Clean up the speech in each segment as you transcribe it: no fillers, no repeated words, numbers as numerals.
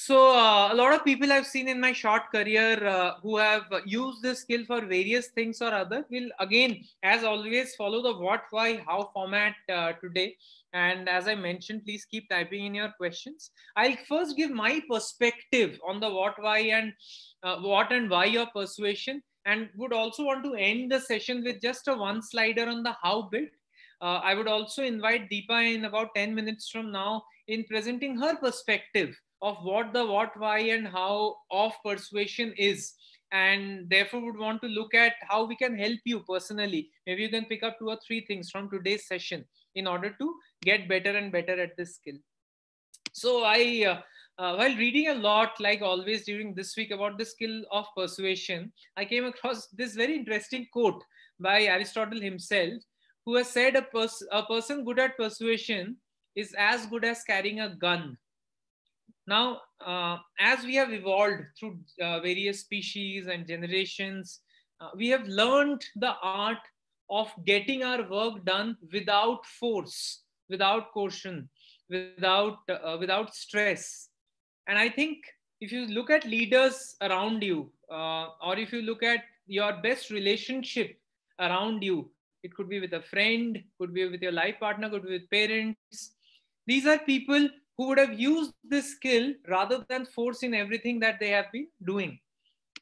A lot of people I've seen in my short career who have used this skill for various things or other will again, as always, follow the what, why, how format today. And as I mentioned, please keep typing in your questions. I'll first give my perspective on the what, why, and what and why your persuasion, and would also want to end the session with just a one slider on the how bit. I would also invite Deepa in about 10 minutes from now in presenting her perspective of what the what, why, and how of persuasion is. And therefore, would want to look at how we can help you personally. Maybe you can pick up 2 or 3 things from today's session in order to get better and better at this skill. While reading a lot, like always during this week, about the skill of persuasion, I came across this very interesting quote by Aristotle himself, who has said a person good at persuasion is as good as carrying a gun. Now, as we have evolved through various species and generations, we have learned the art of getting our work done without force, without caution, without stress. And I think if you look at leaders around you, or if you look at your best relationship around you, it could be with a friend, could be with your life partner, could be with parents. These are people who would have used this skill rather than force in everything that they have been doing.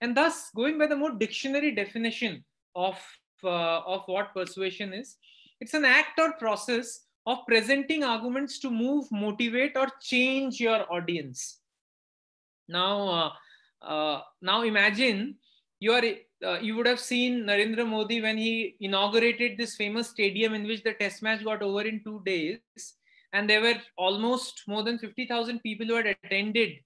And thus, going by the more dictionary definition of what persuasion is, it's an act or process of presenting arguments to move, motivate, or change your audience. Now imagine you would have seen Narendra Modi when he inaugurated this famous stadium in which the test match got over in 2 days, and there were almost more than 50,000 people who had attended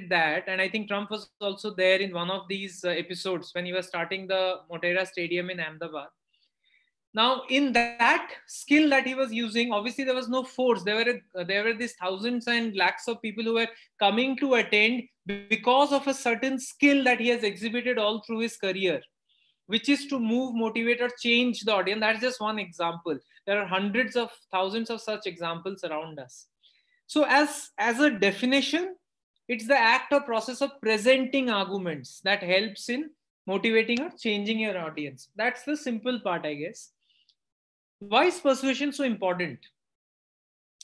that. And I think Trump was also there in one of these episodes when he was starting the Motera Stadium in Ahmedabad. Now, in that skill that he was using, obviously there was no force. There were these thousands and lakhs of people who were coming to attend because of a certain skill that he has exhibited all through his career, which is to move, motivate, or change the audience. That's just one example. There are hundreds of thousands of such examples around us. So, as a definition, it's the act or process of presenting arguments that helps in motivating or changing your audience. That's the simple part, I guess. Why is persuasion so important?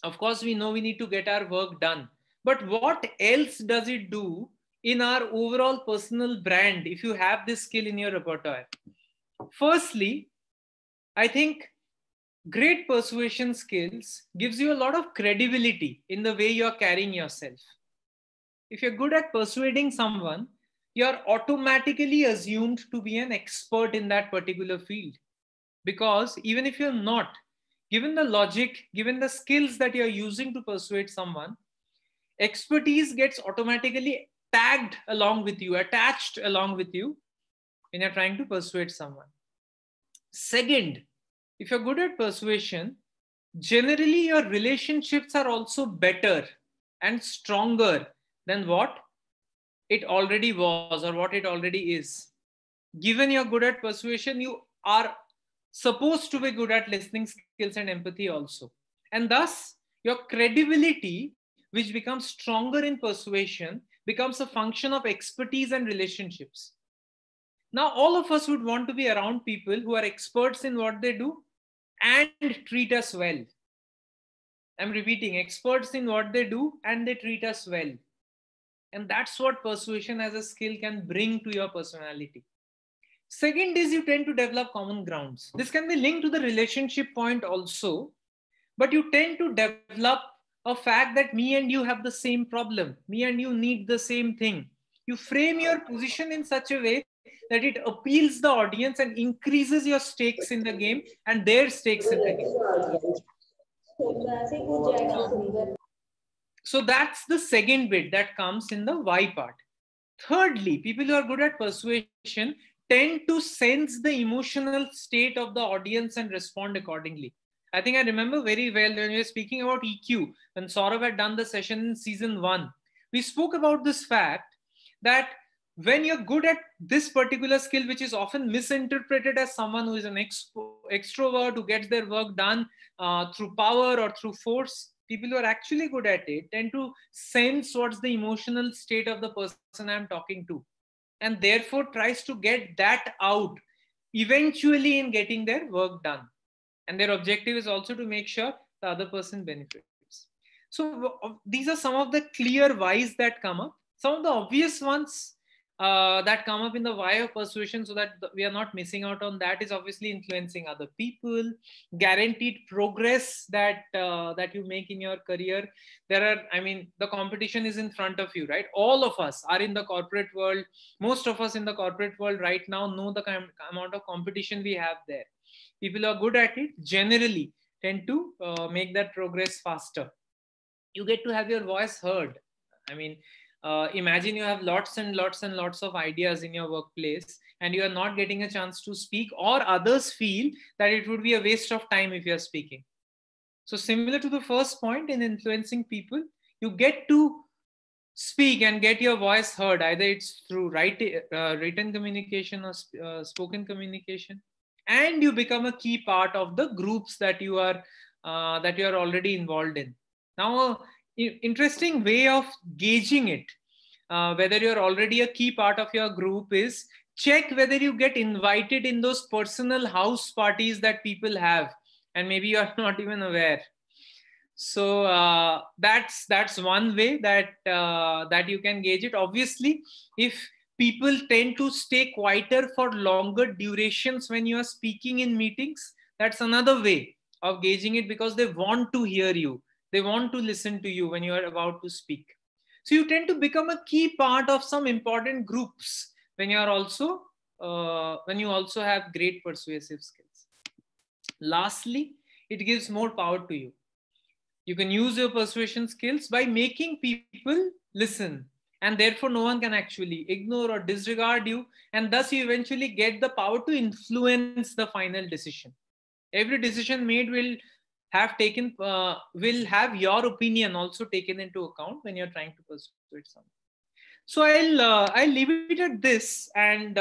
Of course, we know we need to get our work done. But what else does it do in our overall personal brand if you have this skill in your repertoire? Firstly, I think great persuasion skills gives you a lot of credibility in the way you're carrying yourself. If you're good at persuading someone, you're automatically assumed to be an expert in that particular field. Because even if you're not, given the logic, given the skills that you're using to persuade someone, expertise gets automatically tagged along with you, attached along with you when you're trying to persuade someone. Second, if you're good at persuasion, generally your relationships are also better and stronger than what it already was or what it already is. Given you're good at persuasion, you are supposed to be good at listening skills and empathy also. And thus, your credibility, which becomes stronger in persuasion, becomes a function of expertise and relationships. Now, all of us would want to be around people who are experts in what they do and treat us well. I'm repeating, experts in what they do and they treat us well. And that's what persuasion as a skill can bring to your personality. Second is you tend to develop common grounds. This can be linked to the relationship point also, but you tend to develop a fact that me and you have the same problem. Me and you need the same thing. You frame your position in such a way that it appeals the audience and increases your stakes in the game and their stakes in the game. So that's the second bit that comes in the why part. Thirdly, people who are good at persuasion tend to sense the emotional state of the audience and respond accordingly. I think I remember very well when we were speaking about EQ, when Saurav had done the session in season 1. We spoke about this fact that when you're good at this particular skill, which is often misinterpreted as someone who is an extrovert who gets their work done through power or through force, people who are actually good at it tend to sense what's the emotional state of the person I'm talking to, and therefore tries to get that out eventually in getting their work done. And their objective is also to make sure the other person benefits. So these are some of the clear whys that come up. Some of the obvious ones that come up in the why of persuasion, so that we are not missing out on that, is obviously influencing other people, guaranteed progress that you make in your career. The competition is in front of you, right? All of us are in the corporate world. Most of us in the corporate world right now know the amount of competition we have there. People who are good at it generally tend to make that progress faster. You get to have your voice heard. Imagine you have lots and lots and lots of ideas in your workplace, and you are not getting a chance to speak, or others feel that it would be a waste of time if you are speaking. So similar to the first point, in influencing people, you get to speak and get your voice heard. Either it's through written communication or spoken communication, and you become a key part of the groups that you are already involved in. Now, interesting way of gauging it, whether you're already a key part of your group, is check whether you get invited in those personal house parties that people have, and maybe you are not even aware. So that's one way that you can gauge it. Obviously, if people tend to stay quieter for longer durations when you are speaking in meetings, that's another way of gauging it, because they want to hear you, they want to listen to you when you are about to speak. So you tend to become a key part of some important groups when you also have great persuasive skills. Lastly, it gives more power to you. You can use your persuasion skills by making people listen, and therefore no one can actually ignore or disregard you, and thus you eventually get the power to influence the final decision. Every decision made will have your opinion also taken into account when you're trying to persuade someone. So I'll leave it at this, and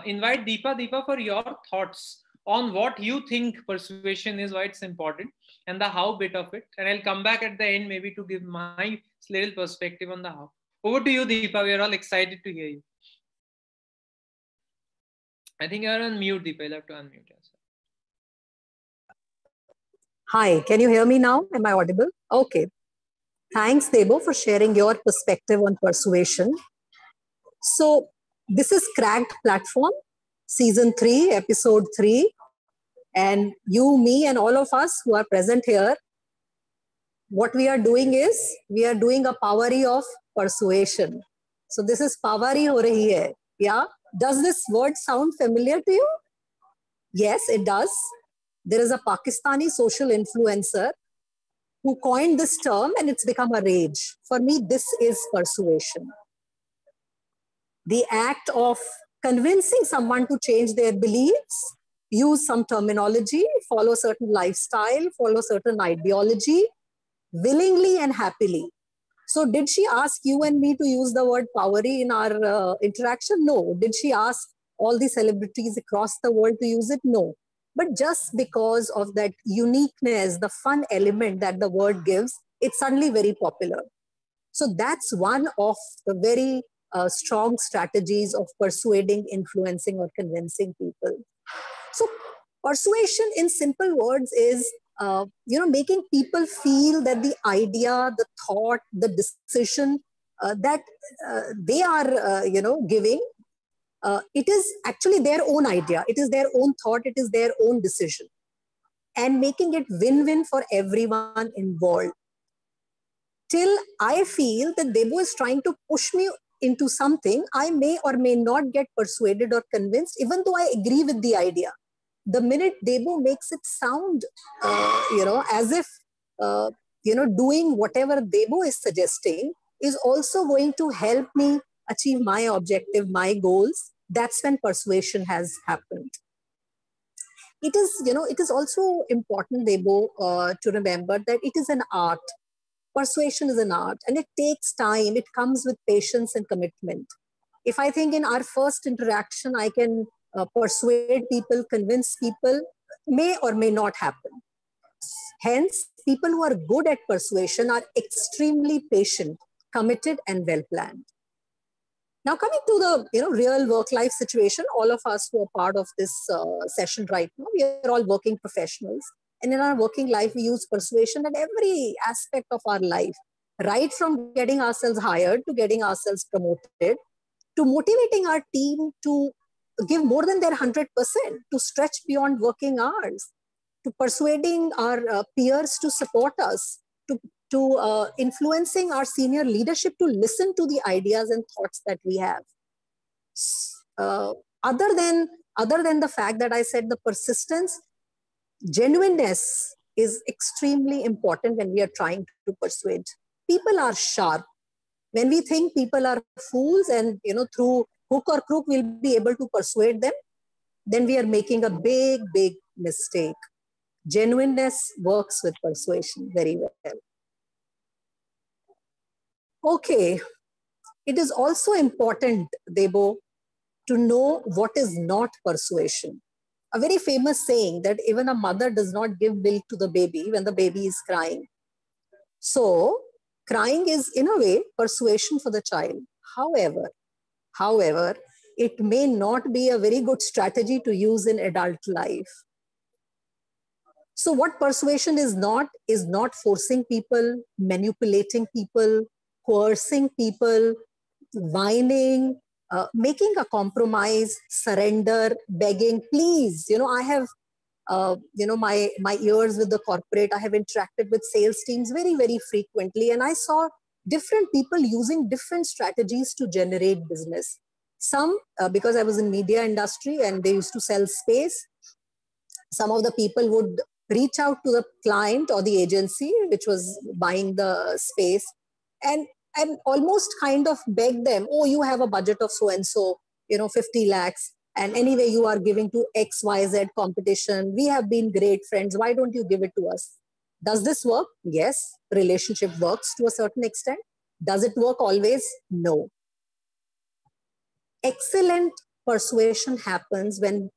invite Deepa for your thoughts on what you think persuasion is, why it's important, and the how bit of it. And I'll come back at the end maybe to give my little perspective on the how. Over to you, Deepa. We are all excited to hear you. I think you're on mute, Deepa. You'll have to unmute yourself. Hi, can you hear me now? Am I audible? Okay. Thanks, Debo, for sharing your perspective on persuasion. So this is Cracked Platform, Season 3, Episode 3. And you, me, and all of us who are present here, what we are doing is, we are doing a Powari of persuasion. So this is Powari ho rahi hai. Yeah? Does this word sound familiar to you? Yes, it does. There is a Pakistani social influencer who coined this term, and it's become a rage. For me, this is persuasion. The act of convincing someone to change their beliefs, use some terminology, follow certain lifestyle, follow certain ideology, willingly and happily. So did she ask you and me to use the word Powari in our interaction? No. Did she ask all the celebrities across the world to use it? No. But just because of that uniqueness, the fun element that the word gives, it's suddenly very popular. So that's one of the very strong strategies of persuading, influencing, or convincing people. So persuasion, in simple words, is making people feel that the idea, the thought, the decision that they are giving, it is actually their own idea, it is their own thought, it is their own decision, and making it win-win for everyone involved. Till I feel that Debo is trying to push me into something, I may or may not get persuaded or convinced, even though I agree with the idea. The minute Debo makes it sound, as if, doing whatever Debo is suggesting is also going to help me achieve my objective, my goals, that's when persuasion has happened. It is also important, Debo, to remember that it is an art. Persuasion is an art, and it takes time. It comes with patience and commitment. If I think in our first interaction, I can persuade people, convince people, may or may not happen. Hence, people who are good at persuasion are extremely patient, committed, and well-planned. Now, coming to the real work-life situation, all of us who are part of this session right now, we are all working professionals. And in our working life, we use persuasion at every aspect of our life, right from getting ourselves hired to getting ourselves promoted, to motivating our team to give more than their 100%, to stretch beyond working hours, to persuading our peers to support us, to influencing our senior leadership to listen to the ideas and thoughts that we have. Other than the fact that I said the persistence, genuineness is extremely important when we are trying to persuade. People are sharp. When we think people are fools and through hook or crook we'll be able to persuade them, then we are making a big, big mistake. Genuineness works with persuasion very well. Okay, it is also important, Debo, to know what is not persuasion. A very famous saying that even a mother does not give milk to the baby when the baby is crying. So, crying is in a way persuasion for the child. However, it may not be a very good strategy to use in adult life. So what persuasion is not forcing people, manipulating people, coercing people, whining, making a compromise, surrender, begging, please. I have, my years with the corporate, I have interacted with sales teams very, very frequently. And I saw different people using different strategies to generate business. Some, because I was in media industry and they used to sell space, some of the people would reach out to the client or the agency which was buying the space and almost kind of beg them, oh, you have a budget of so-and-so, 50 lakhs. And anyway, you are giving to XYZ competition. We have been great friends. Why don't you give it to us? Does this work? Yes. Relationship works to a certain extent. Does it work always? No. Excellent persuasion happens when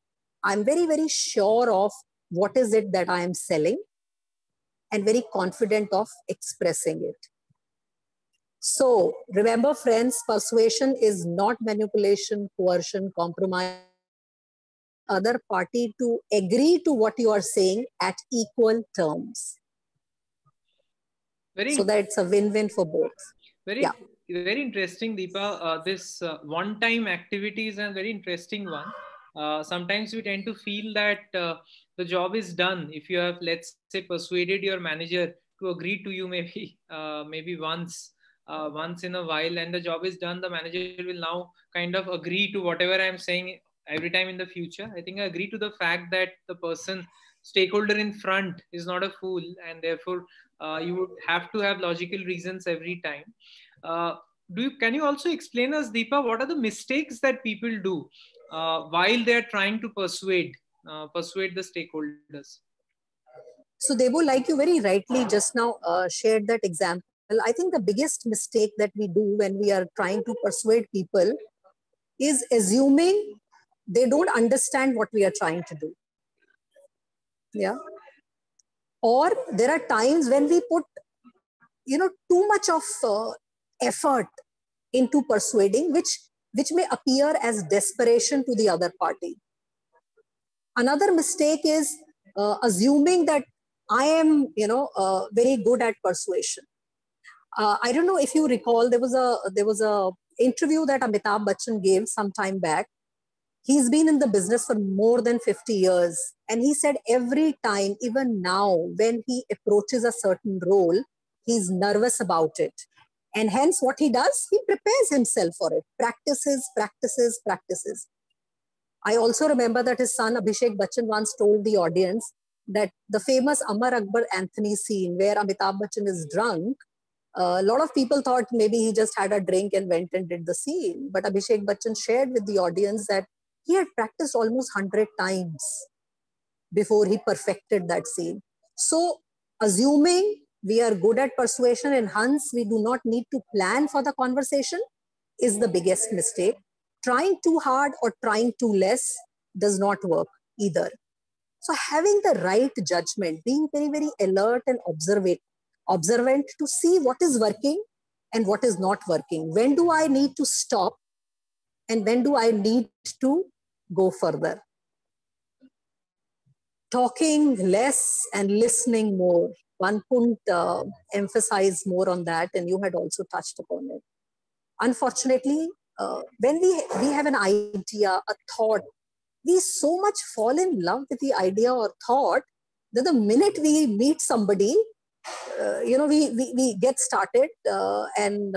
I'm very, very sure of what is it that I am selling and very confident of expressing it. So remember, friends, persuasion is not manipulation, coercion, compromise. Other party to agree to what you are saying at equal terms. So that it's a win-win for both. Very interesting, Deepa. This one-time activity is a very interesting one. Sometimes we tend to feel that the job is done if you have, let's say, persuaded your manager to agree to you maybe once in a while, and the job is done. The manager will now kind of agree to whatever I'm saying every time in the future. I think I agree to the fact that the stakeholder in front is not a fool, and therefore you would have to have logical reasons every time. Can you also explain us, Deepa, what are the mistakes that people do while they're trying to persuade the stakeholders? So Debo, like you very rightly just now shared that example, I think the biggest mistake that we do when we are trying to persuade people is assuming they don't understand what we are trying to do. Yeah. Or there are times when we put, too much of effort into persuading, which may appear as desperation to the other party. Another mistake is assuming that I am, very good at persuasion. I don't know if you recall, there was a interview that Amitabh Bachchan gave some time back. He's been in the business for more than 50 years. And he said every time, even now, when he approaches a certain role, he's nervous about it. And hence what he does, he prepares himself for it. Practices. I also remember that his son Abhishek Bachchan once told the audience that the famous Amar Akbar Anthony scene where Amitabh Bachchan is drunk, a lot of people thought maybe he just had a drink and went and did the scene. But Abhishek Bachchan shared with the audience that he had practiced almost 100 times before he perfected that scene. So assuming we are good at persuasion and hence we do not need to plan for the conversation is the biggest mistake. Trying too hard or trying too less does not work either. So having the right judgment, being very, very alert and observant to see what is working and what is not working. When do I need to stop and when do I need to go further? Talking less and listening more. One couldn't emphasize more on that, and you had also touched upon it. Unfortunately, when we have an idea, a thought, we so much fall in love with the idea or thought that the minute we meet somebody, we get started and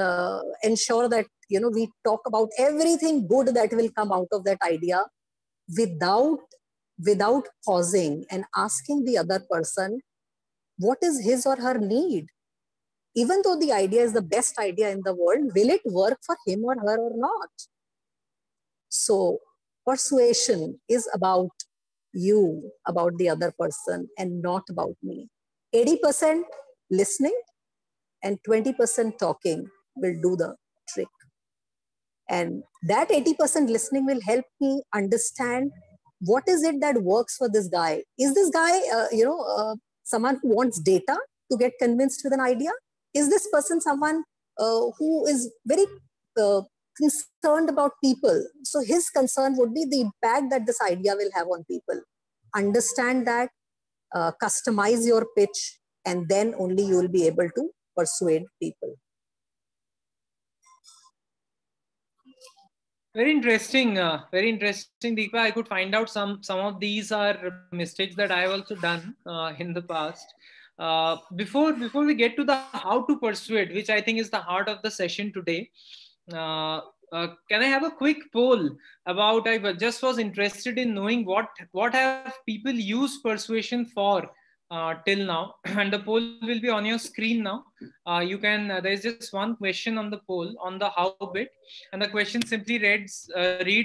ensure that, we talk about everything good that will come out of that idea without pausing and asking the other person, what is his or her need? Even though the idea is the best idea in the world, will it work for him or her or not? So persuasion is about you, about the other person, and not about me. 80% listening and 20% talking will do the trick. And that 80% listening will help me understand what is it that works for this guy. Is this guy, someone who wants data to get convinced with an idea? Is this person someone who is very concerned about people? So his concern would be the impact that this idea will have on people. Understand that, customize your pitch, and then only you will be able to persuade people. Very interesting, Deepa. I could find out some of these are mistakes that I have also done in the past. Before we get to the how to persuade, which I think is the heart of the session today, can I have a quick poll about? I just was interested in knowing what have people used persuasion for till now, and the poll will be on your screen now. You can. There's just one question on the poll on the how bit, and the question simply reads,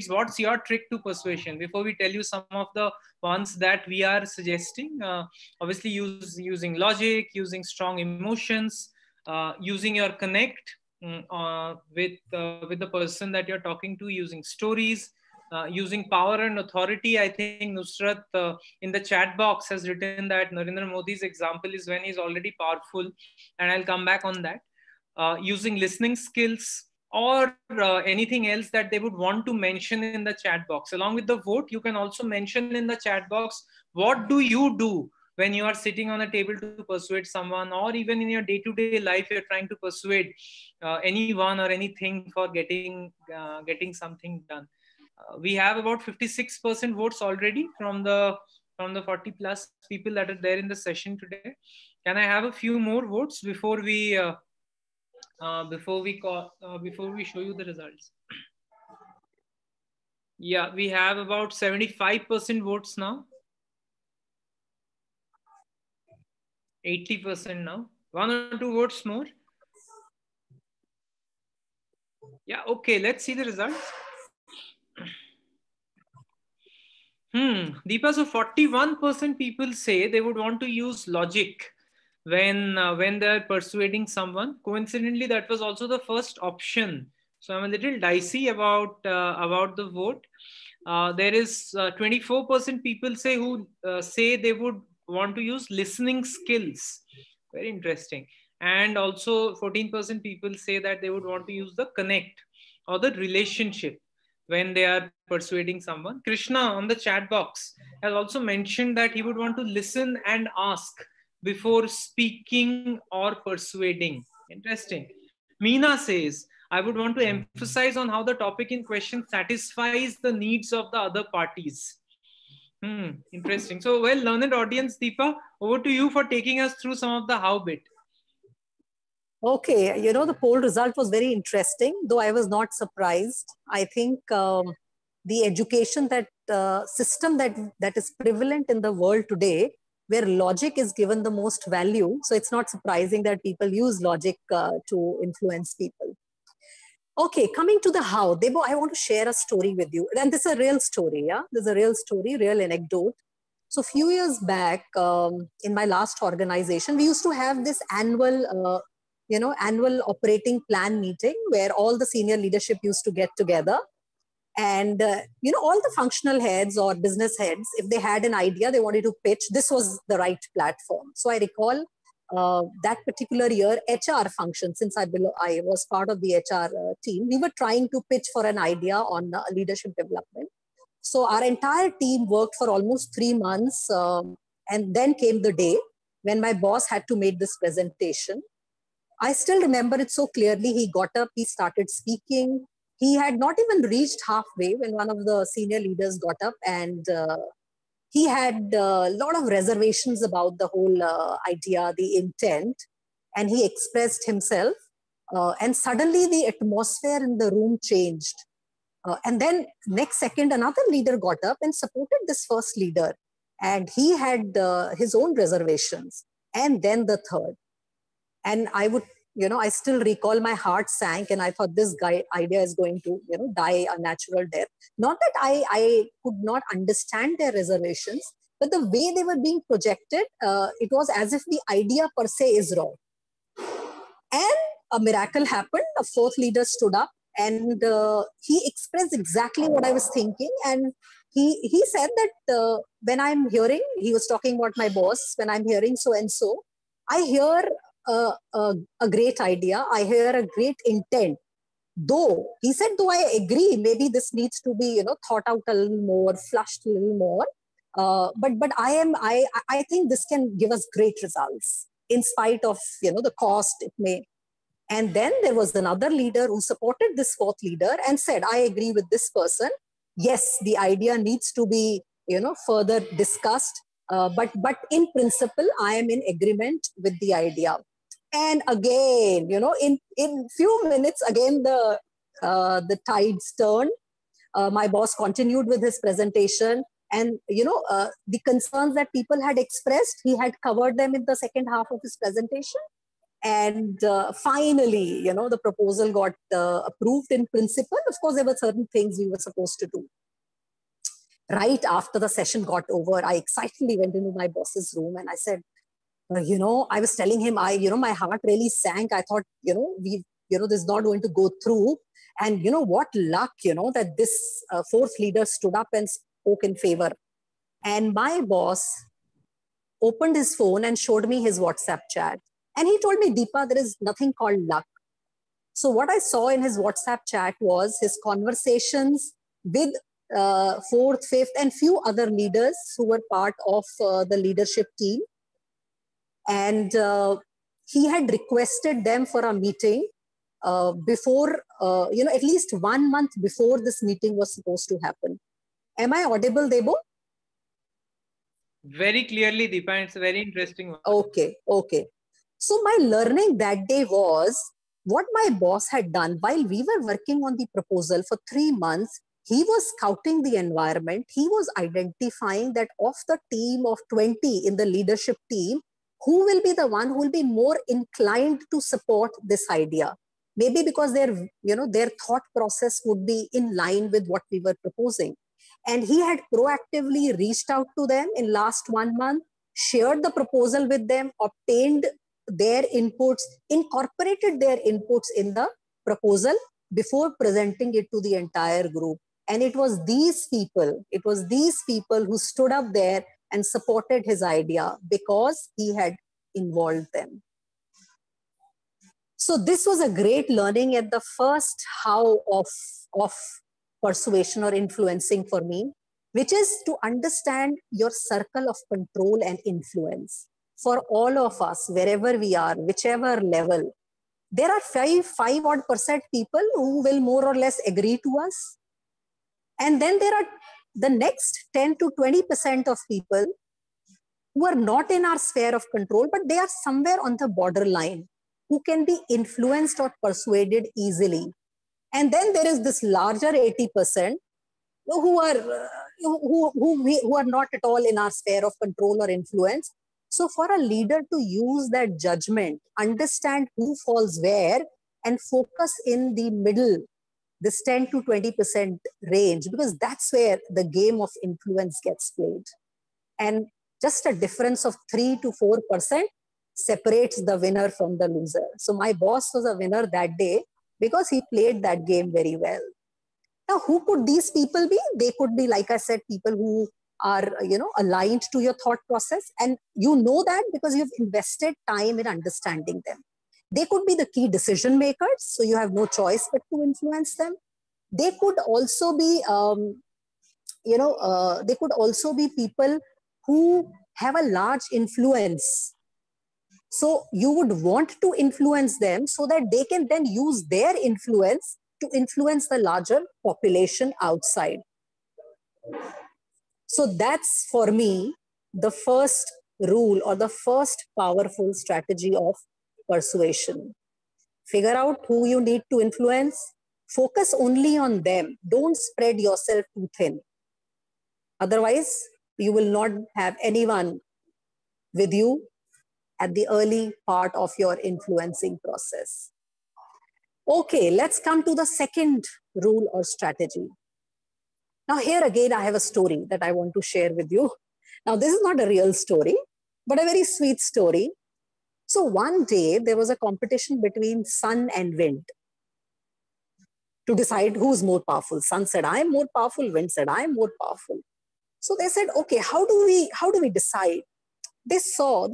"What's your trick to persuasion?" Before we tell you some of the ones that we are suggesting, obviously using logic, using strong emotions, using your connect with the person that you're talking to, using stories. Using power and authority. I think Nusrat in the chat box has written that Narendra Modi's example is when he's already powerful, and I'll come back on that. Using listening skills or anything else that they would want to mention in the chat box. Along with the vote, you can also mention in the chat box, what do you do when you are sitting on a table to persuade someone, or even in your day-to-day life, you're trying to persuade anyone or anything for getting something done. We have about 56% votes already from the 40 plus people that are there in the session today. Can I have a few more votes before we show you the results? Yeah, we have about 75% votes now. 80% now. 1 or 2 votes more. Yeah, okay, let's see the results. Deepa, so 41% people say they would want to use logic when they're persuading someone. Coincidentally, that was also the first option. So I'm a little dicey about the vote. There is 24% people say they would want to use listening skills. Very interesting. And also 14% people say that they would want to use the connect or the relationship when they are persuading someone. Krishna on the chat box has also mentioned that he would want to listen and ask before speaking or persuading. Interesting. Meena says, I would want to emphasize on how the topic in question satisfies the needs of the other parties. Interesting. So, well, learned audience, Deepa, over to you for taking us through some of the how bit. Okay, the poll result was very interesting, though I was not surprised. I think the education system that is prevalent in the world today, where logic is given the most value, so it's not surprising that people use logic to influence people. Okay, coming to the how, Debo, I want to share a story with you. And this is a real story, yeah? This is a real story, real anecdote. So a few years back, in my last organization, we used to have this annual operating plan meeting where all the senior leadership used to get together. And, all the functional heads or business heads, if they had an idea, they wanted to pitch, this was the right platform. So I recall that particular year, HR function, since I was part of the HR team, we were trying to pitch for an idea on leadership development. So our entire team worked for almost 3 months. And then came the day when my boss had to make this presentation. I still remember it so clearly. He got up, he started speaking. He had not even reached halfway when one of the senior leaders got up, and he had a lot of reservations about the whole idea, the intent, and he expressed himself. And suddenly the atmosphere in the room changed. And then next second, another leader got up and supported this first leader. And he had his own reservations. And then the third. And I still recall my heart sank, and I thought this idea is going to, die a natural death. Not that I could not understand their reservations, but the way they were being projected, it was as if the idea per se is wrong. And a miracle happened. A fourth leader stood up, and he expressed exactly what I was thinking. And he said that when I'm hearing, he was talking about my boss, when I'm hearing so and so, I hear a great idea. I hear a great intent. Though, he said, though I agree, maybe this needs to be, thought out a little more, flushed a little more. But I think this can give us great results in spite of, the cost it may. And then there was another leader who supported this fourth leader and said, I agree with this person. Yes, the idea needs to be, further discussed. But in principle, I am in agreement with the idea. And again, in few minutes, again, the tides turned. My boss continued with his presentation. And, the concerns that people had expressed, he had covered them in the second half of his presentation. And finally, the proposal got approved in principle. Of course, there were certain things we were supposed to do. Right after the session got over, I excitedly went into my boss's room and I said, I was telling him, my heart really sank. I thought, this is not going to go through. And, what luck, that this fourth leader stood up and spoke in favor. And my boss opened his phone and showed me his WhatsApp chat. And he told me, Deepa, there is nothing called luck. So what I saw in his WhatsApp chat was his conversations with fourth, fifth, and few other leaders who were part of the leadership team. And he had requested them for a meeting before, at least 1 month before this meeting was supposed to happen. Am I audible, Debo? Very clearly, Deepa. It's a very interesting one. Okay. So my learning that day was what my boss had done while we were working on the proposal for 3 months. He was scouting the environment. He was identifying that of the team of 20 in the leadership team, who will be the one who will be more inclined to support this idea. Maybe because their thought process would be in line with what we were proposing. And he had proactively reached out to them in last 1 month, shared the proposal with them, obtained their inputs, incorporated their inputs in the proposal before presenting it to the entire group. And it was these people who stood up there and supported his idea because he had involved them. So this was a great learning at the first how of persuasion or influencing for me, which is to understand your circle of control and influence. For all of us, wherever we are, whichever level, there are 5% people who will more or less agree to us. And then there are the next 10 to 20% of people who are not in our sphere of control, but they are somewhere on the borderline, who can be influenced or persuaded easily. And then there is this larger 80% who are not at all in our sphere of control or influence. So for a leader to use that judgment, understand who falls where, and focus in the middle, this 10 to 20% range, because that's where the game of influence gets played. And just a difference of 3 to 4% separates the winner from the loser. So my boss was a winner that day because he played that game very well. Now, who could these people be? They could be, like I said, people who are, aligned to your thought process. And you know that because you've invested time in understanding them. They could be the key decision makers, so you have no choice but to influence them. They could also be, they could also be people who have a large influence. So you would want to influence them so that they can then use their influence to influence the larger population outside. So that's for me the first rule or the first powerful strategy of persuasion. Figure out who you need to influence. Focus only on them. Don't spread yourself too thin. Otherwise, you will not have anyone with you at the early part of your influencing process. Okay, let's come to the second rule or strategy. Now, here again, I have a story that I want to share with you. Now, this is not a real story, but a very sweet story. So one day, there was a competition between sun and wind to decide who's more powerful. Sun said, I'm more powerful. Wind said, I'm more powerful. So they said, okay, how do we decide? They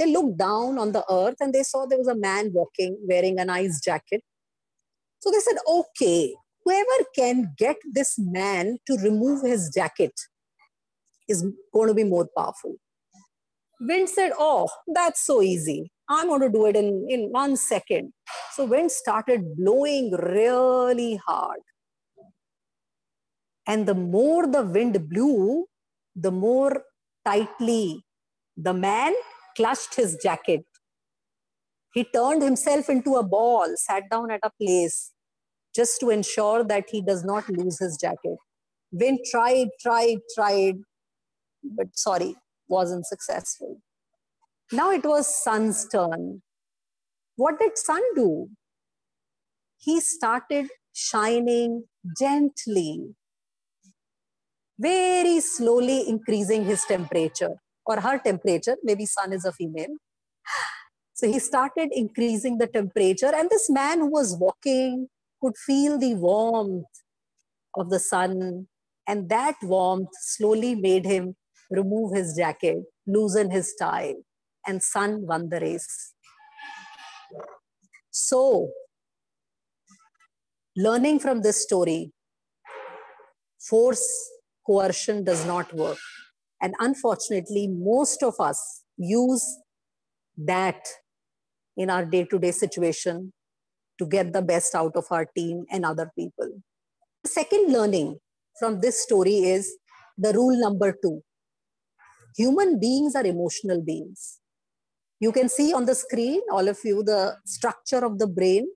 looked down on the earth and they saw there was a man walking wearing a nice jacket. So they said, okay, whoever can get this man to remove his jacket is going to be more powerful. Wind said, oh, that's so easy. I'm going to do it in 1 second. So wind started blowing really hard. And the more the wind blew, the more tightly the man clutched his jacket. He turned himself into a ball, sat down at a place just to ensure that he does not lose his jacket. Wind tried, but wasn't successful. Now it was sun's turn. What did sun do? He started shining gently, very slowly increasing his temperature or her temperature. Maybe sun is a female. So he started increasing the temperature, and this man who was walking could feel the warmth of the sun, and that warmth slowly made him remove his jacket, loosen his tie, and sun won the race. So, learning from this story, force, coercion does not work. And unfortunately, most of us use that in our day-to-day situation to get the best out of our team and other people. The second learning from this story is the rule number 2. Human beings are emotional beings. You can see on the screen, all of you, the structure of the brain.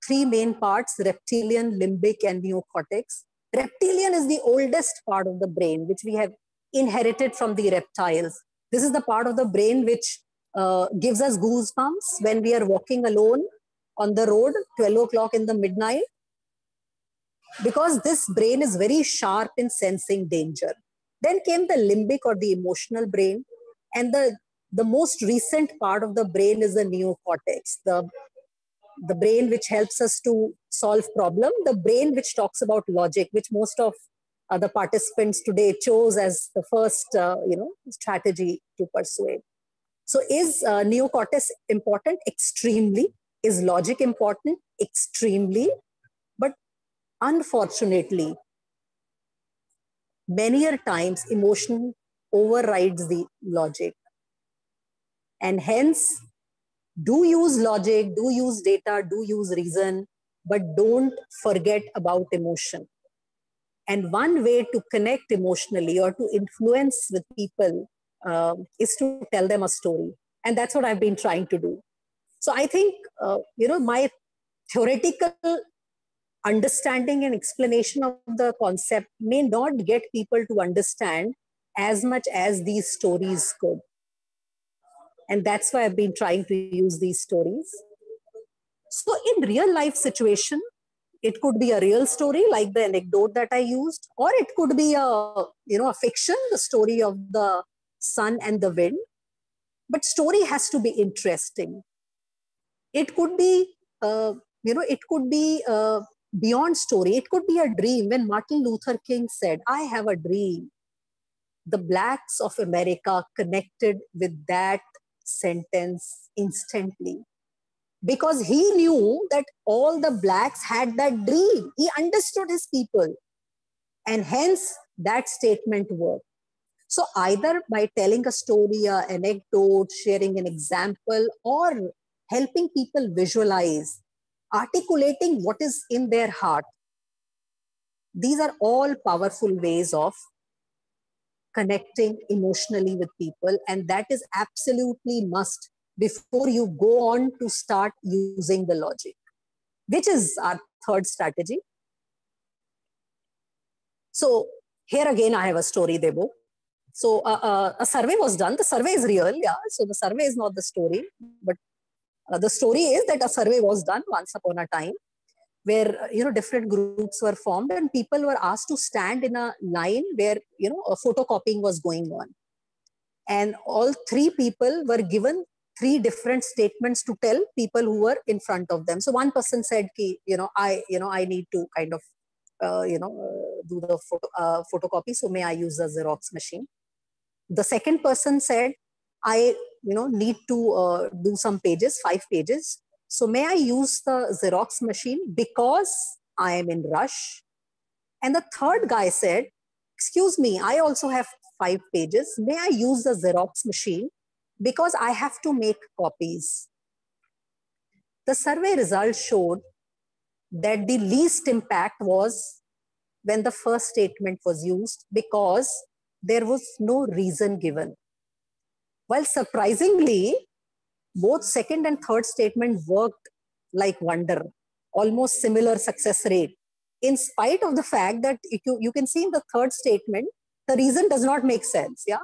3 main parts: reptilian, limbic, and neocortex. Reptilian is the oldest part of the brain, which we have inherited from the reptiles. This is the part of the brain which gives us goosebumps when we are walking alone on the road, 12 o'clock in the midnight, because this brain is very sharp in sensing danger. Then came the limbic or the emotional brain, and the most recent part of the brain is the neocortex, the brain which helps us to solve problems, the brain which talks about logic, which most of the participants today chose as the first strategy to persuade. So is neocortex important? Extremely. Is logic important? Extremely. But unfortunately, many a times emotion overrides the logic. And hence, do use logic, do use data, do use reason, but don't forget about emotion. And one way to connect emotionally or to influence with people is to tell them a story. And that's what I've been trying to do. So I think, my theoretical understanding and explanation of the concept may not get people to understand as much as these stories could. And that's why I've been trying to use these stories. So in real life situation, it could be a real story like the anecdote that I used, or it could be a fiction, the story of the sun and the wind. But story has to be interesting. It could be, beyond story. It could be a dream. When Martin Luther King said, I have a dream, the blacks of America connected with that sentence instantly, because he knew that all the blacks had that dream. He understood his people, and hence that statement worked. So either by telling a story, an anecdote, sharing an example, or helping people visualize, articulating what is in their heart, these are all powerful ways of connecting emotionally with people, and that is absolutely must before you go on to start using the logic, which is our third strategy. So here again, I have a story, Debo. So a survey was done. The survey is real, yeah. So the survey is not the story, but the story is that a survey was done once upon a time, where different groups were formed and people were asked to stand in a line where a photocopying was going on, and all three people were given three different statements to tell people who were in front of them. So one person said, I need to kind of do the photocopy, so may I use the Xerox machine. The second person said, I need to do some pages, 5 pages, so may I use the Xerox machine because I am in rush. And the third guy said, excuse me, I also have 5 pages, may I use the Xerox machine because I have to make copies. The survey results showed that the least impact was when the first statement was used, because there was no reason given. While surprisingly, both second and third statement worked like wonder, almost similar success rate, in spite of the fact that you can see in the third statement, the reason does not make sense. Yeah,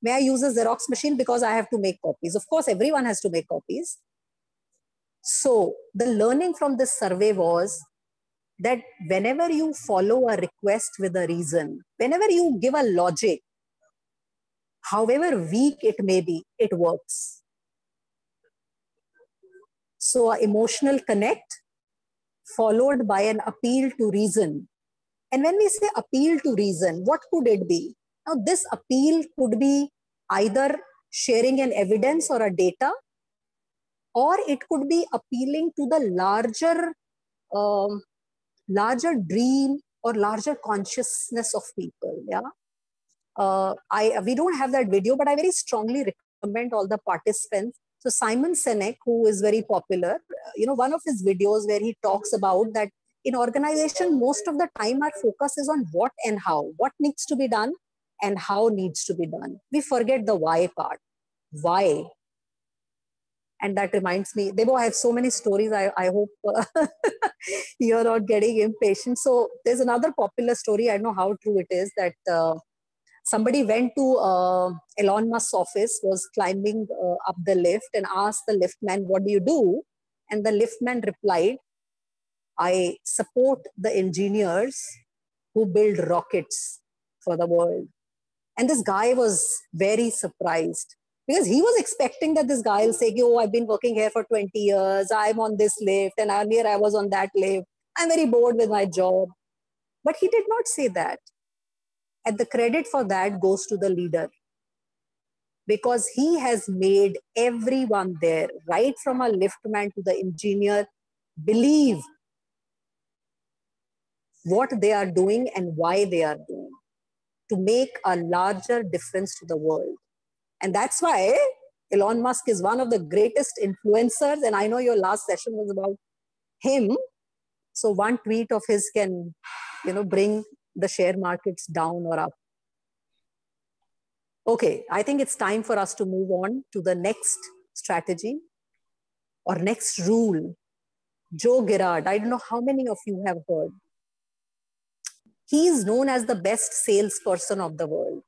may I use a Xerox machine because I have to make copies? Of course, everyone has to make copies. So the learning from this survey was that whenever you follow a request with a reason, whenever you give a logic, however weak it may be, it works. So an emotional connect followed by an appeal to reason. And when we say appeal to reason, what could it be? Now, this appeal could be either sharing an evidence or a data, or it could be appealing to the larger dream or larger consciousness of people. Yeah. We don't have that video, but I very strongly recommend all the participants. So Simon Sinek, who is very popular, one of his videos where he talks about that in organization, most of the time our focus is on what and how, what needs to be done and how needs to be done. We forget the why part. Why? And that reminds me, Debo, I have so many stories. I hope you're not getting impatient. So there's another popular story. I don't know how true it is, that somebody went to Elon Musk's office, was climbing up the lift and asked the liftman, what do you do? And the liftman replied, I support the engineers who build rockets for the world. And this guy was very surprised, because he was expecting that this guy will say, oh, I've been working here for 20 years. I'm on this lift and earlier I was on that lift. I'm very bored with my job. But he did not say that. And the credit for that goes to the leader, because he has made everyone there, right from a liftman to the engineer, believe what they are doing and why they are doing, to make a larger difference to the world. And that's why Elon Musk is one of the greatest influencers. And I know your last session was about him. So one tweet of his can, bring the share markets down or up. Okay, I think it's time for us to move on to the next strategy or next rule. Joe Girard, I don't know how many of you have heard. He is known as the best salesperson of the world.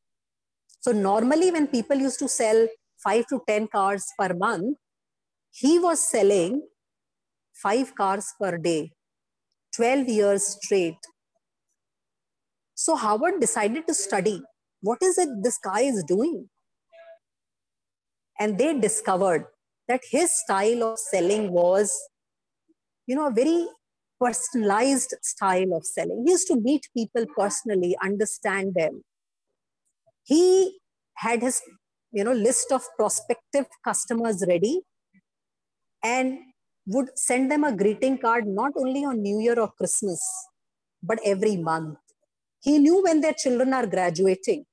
So normally when people used to sell 5 to 10 cars per month, he was selling 5 cars per day, 12 years straight. So Harvard decided to study, what is it this guy is doing? And they discovered that his style of selling was, a very personalized style of selling. He used to meet people personally, understand them. He had his, list of prospective customers ready and would send them a greeting card not only on New Year or Christmas, but every month. He knew when their children are graduating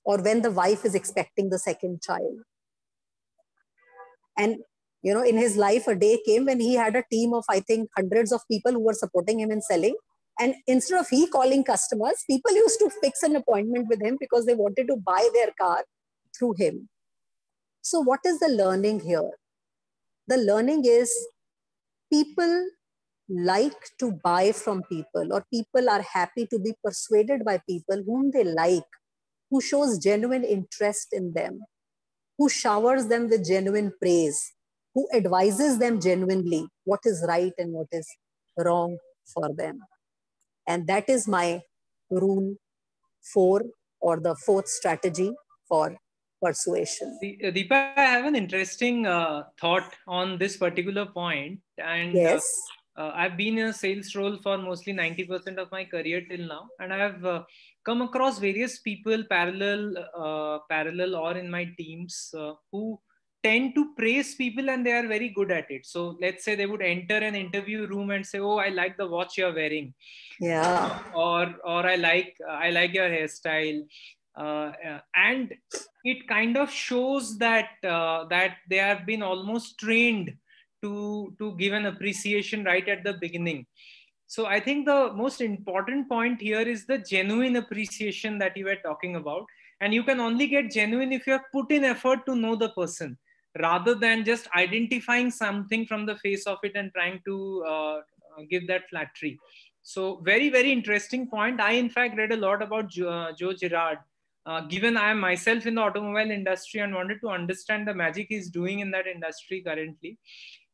or when the wife is expecting the second child. And, in his life, a day came when he had a team of, I think, hundreds of people who were supporting him in selling. And instead of he calling customers, people used to fix an appointment with him because they wanted to buy their car through him. So what is the learning here? The learning is people like to buy from people, or people are happy to be persuaded by people whom they like, who shows genuine interest in them, who showers them with genuine praise, who advises them genuinely what is right and what is wrong for them. And that is my rule 4, or the 4th strategy for persuasion. Deepa, I have an interesting thought on this particular point. And yes. I've been in a sales role for mostly 90% of my career till now. And I have come across various people parallel or in my teams who tend to praise people, and they are very good at it. So let's say they would enter an interview room and say, "Oh, I like the watch you're wearing." Yeah. Or I like your hairstyle. And it kind of shows that that they have been almost trained to give an appreciation right at the beginning. So I think the most important point here is the genuine appreciation that you were talking about. And you can only get genuine if you have put in effort to know the person, rather than just identifying something from the face of it and trying to give that flattery. So very, very interesting point. I, in fact, read a lot about Joe Girard. Given I am myself in the automobile industry and wanted to understand the magic he's doing in that industry currently.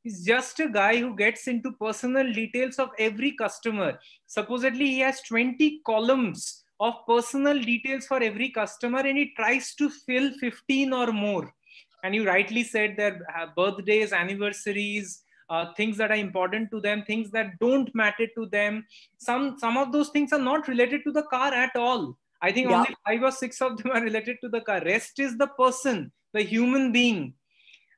He's just a guy who gets into personal details of every customer. Supposedly, he has 20 columns of personal details for every customer, and he tries to fill 15 or more. And you rightly said their birthdays, anniversaries, things that are important to them, things that don't matter to them. Some of those things are not related to the car at all. I think only 5 or 6 of them are related to the car. Rest is the person, the human being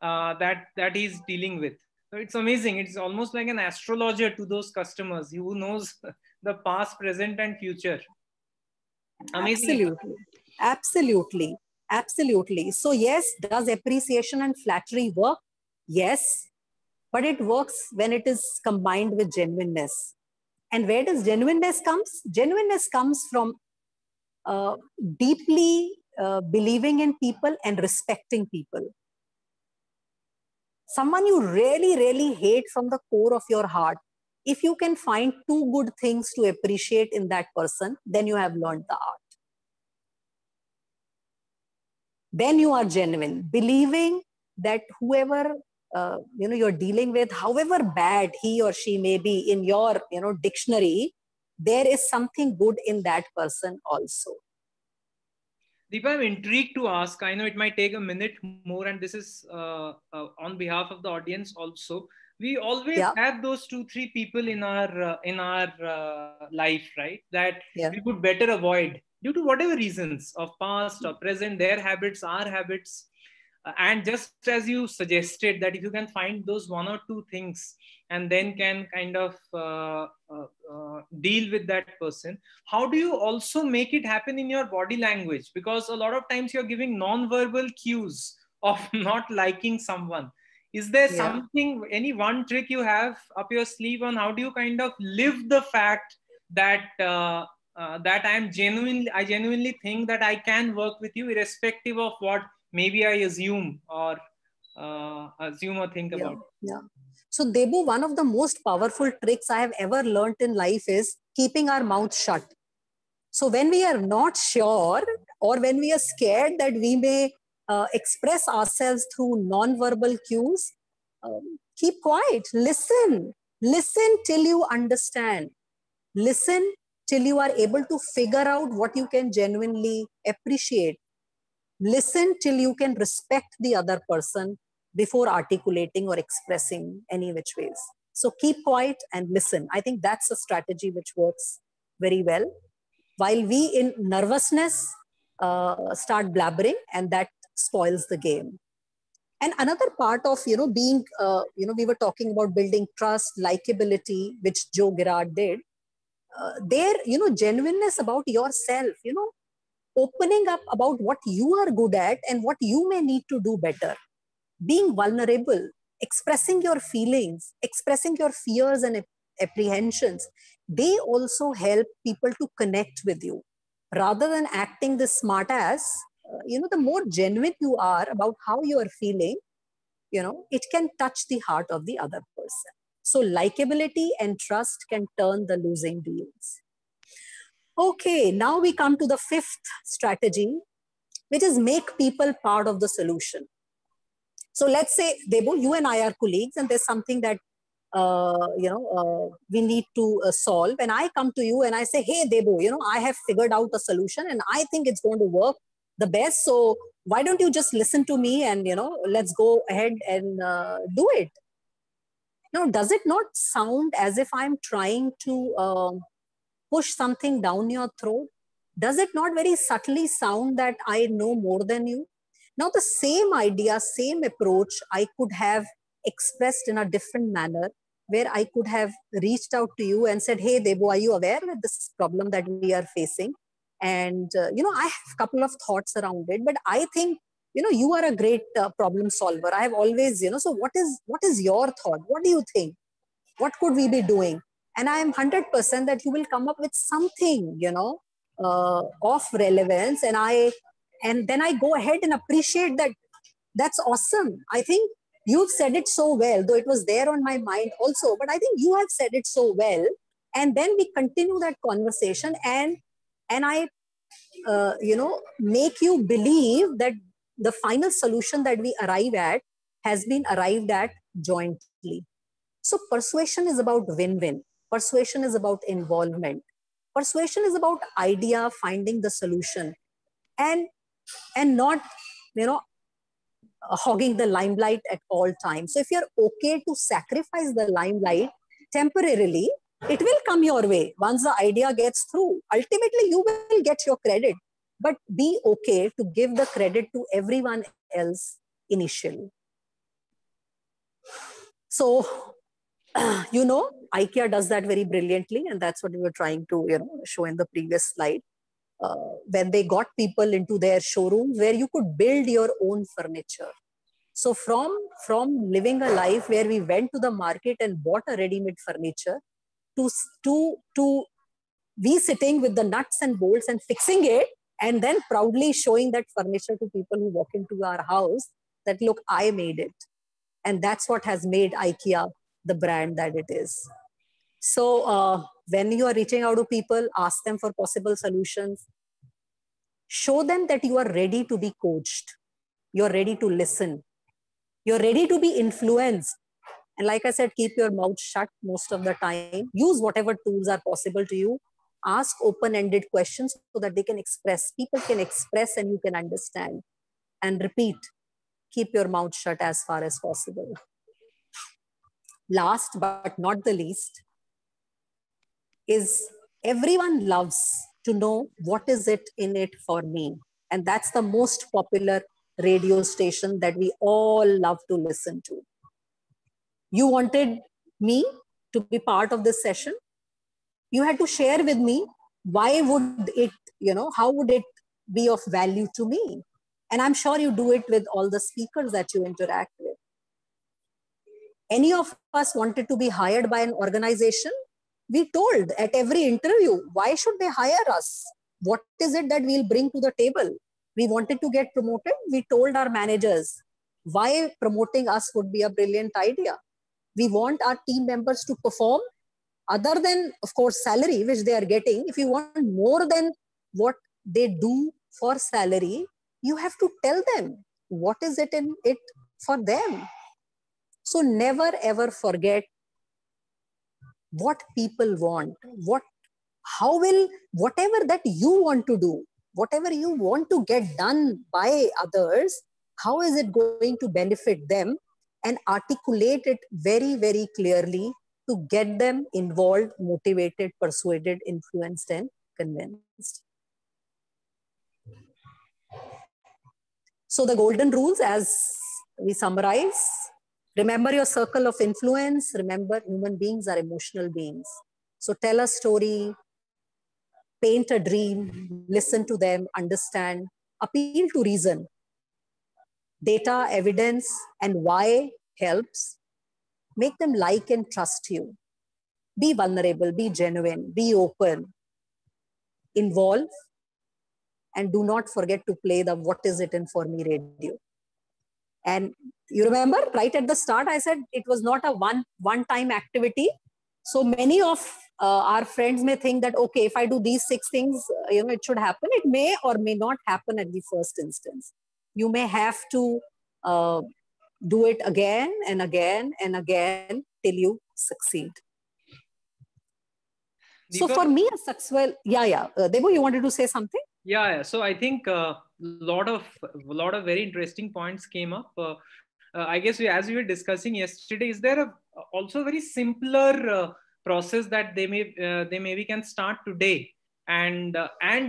that he's dealing with. So it's amazing. It's almost like an astrologer to those customers who knows the past, present, and future. Amazing. Absolutely. So yes, does appreciation and flattery work? Yes, but it works when it is combined with genuineness. And where does genuineness comes? Genuineness comes from deeply believing in people and respecting people. Someone you really, really hate from the core of your heart, if you can find 2 good things to appreciate in that person, then you have learned the art. Then you are genuine, believing that whoever you're dealing with, however bad he or she may be in your dictionary, there is something good in that person also. Deepa, I'm intrigued to ask. I know it might take a minute more, and this is on behalf of the audience also. We always have those 2-3 people in our life, right? That we would better avoid due to whatever reasons of past or present, their habits, our habits. And just as you suggested, that if you can find those 1 or 2 things and then can kind of deal with that person, how do you also make it happen in your body language? Because a lot of times you're giving non-verbal cues of not liking someone. Is there something, any one trick you have up your sleeve on how do you kind of live the fact that that I genuinely think that I can work with you irrespective of what maybe I assume or think about? So Debu, one of the most powerful tricks I have ever learned in life is keeping our mouth shut. So when we are not sure, or when we are scared that we may express ourselves through non-verbal cues, keep quiet, listen till you understand. Listen till you are able to figure out what you can genuinely appreciate. Listen till you can respect the other person before articulating or expressing any which ways. So keep quiet and listen. I think that's a strategy which works very well. While we in nervousness start blabbering, and that spoils the game. And another part of, being, we were talking about building trust, likability, which Joe Girard did. There, genuineness about yourself, opening up about what you are good at and what you may need to do better. Being vulnerable, expressing your feelings, expressing your fears and apprehensions, they also help people to connect with you. Rather than acting the smart ass, the more genuine you are about how you are feeling, it can touch the heart of the other person. So likability and trust can turn the losing deals. Okay, now we come to the fifth strategy, which is make people part of the solution. So let's say, Debo, you and I are colleagues, and there's something that we need to solve. And I come to you and I say, hey, Debo, I have figured out a solution and I think it's going to work the best. So why don't you just listen to me and, let's go ahead and do it. Now, does it not sound as if I'm trying to push something down your throat? Does it not very subtly sound that I know more than you? Now, the same idea, same approach, I could have expressed in a different manner, where I could have reached out to you and said, hey, Debo, are you aware of this problem that we are facing? And, I have a couple of thoughts around it, but I think, you are a great problem solver. I have always, so what is your thought? What do you think? What could we be doing? And I am 100% that you will come up with something, of relevance. And then I go ahead and appreciate that. That's awesome. I think you've said it so well, though it was there on my mind also, but I think you have said it so well. And then we continue that conversation, and I, make you believe that the final solution that we arrive at has been arrived at jointly. So persuasion is about win-win. Persuasion is about involvement. Persuasion is about idea, finding the solution, and not, hogging the limelight at all times. So if you're okay to sacrifice the limelight temporarily, it will come your way once the idea gets through. Ultimately, you will get your credit, but be okay to give the credit to everyone else initially. So, IKEA does that very brilliantly, and that's what we were trying to, show in the previous slide. When they got people into their showrooms where you could build your own furniture. So from living a life where we went to the market and bought a ready-made furniture to we sitting with the nuts and bolts and fixing it, and then proudly showing that furniture to people who walk into our house that, look, I made it. And that's what has made IKEA the brand that it is. So when you are reaching out to people, ask them for possible solutions. Show them that you are ready to be coached. You're ready to listen. You're ready to be influenced. And like I said, keep your mouth shut most of the time. Use whatever tools are possible to you. Ask open-ended questions so that they can express. People can express and you can understand. And repeat, keep your mouth shut as far as possible. Last but not the least is everyone loves to know what is it in it for me. And that's the most popular radio station that we all love to listen to. You wanted me to be part of this session. You had to share with me why would it, how would it be of value to me? And I'm sure you do it with all the speakers that you interact with. Any of us wanted to be hired by an organization? We told at every interview, why should they hire us? What is it that we'll bring to the table? We wanted to get promoted. We told our managers why promoting us would be a brilliant idea. We want our team members to perform other than, of course, salary, which they are getting. If you want more than what they do for salary, you have to tell them what is it in it for them. So never ever forget what people want, how will whatever that you want to do, whatever you want to get done by others, how is it going to benefit them, and articulate it very, very clearly to get them involved, motivated, persuaded, influenced, and convinced. So the golden rules, as we summarize, remember your circle of influence. Remember, human beings are emotional beings. So tell a story, paint a dream, listen to them, understand, appeal to reason. Data, evidence, and why helps. Make them like and trust you. Be vulnerable, be genuine, be open, involve, and do not forget to play the What Is It In For Me radio. And you remember right at the start, I said it was not a one-time activity. So many of our friends may think that, okay, if I do these 6 things, it should happen. It may or may not happen at the first instance. You may have to do it again and again and again till you succeed. Deepa? So for me, a successful, Debo, you wanted to say something? Yeah. So I think a lot of very interesting points came up. I guess as we were discussing yesterday, is there also a very simpler process that they maybe can start today, and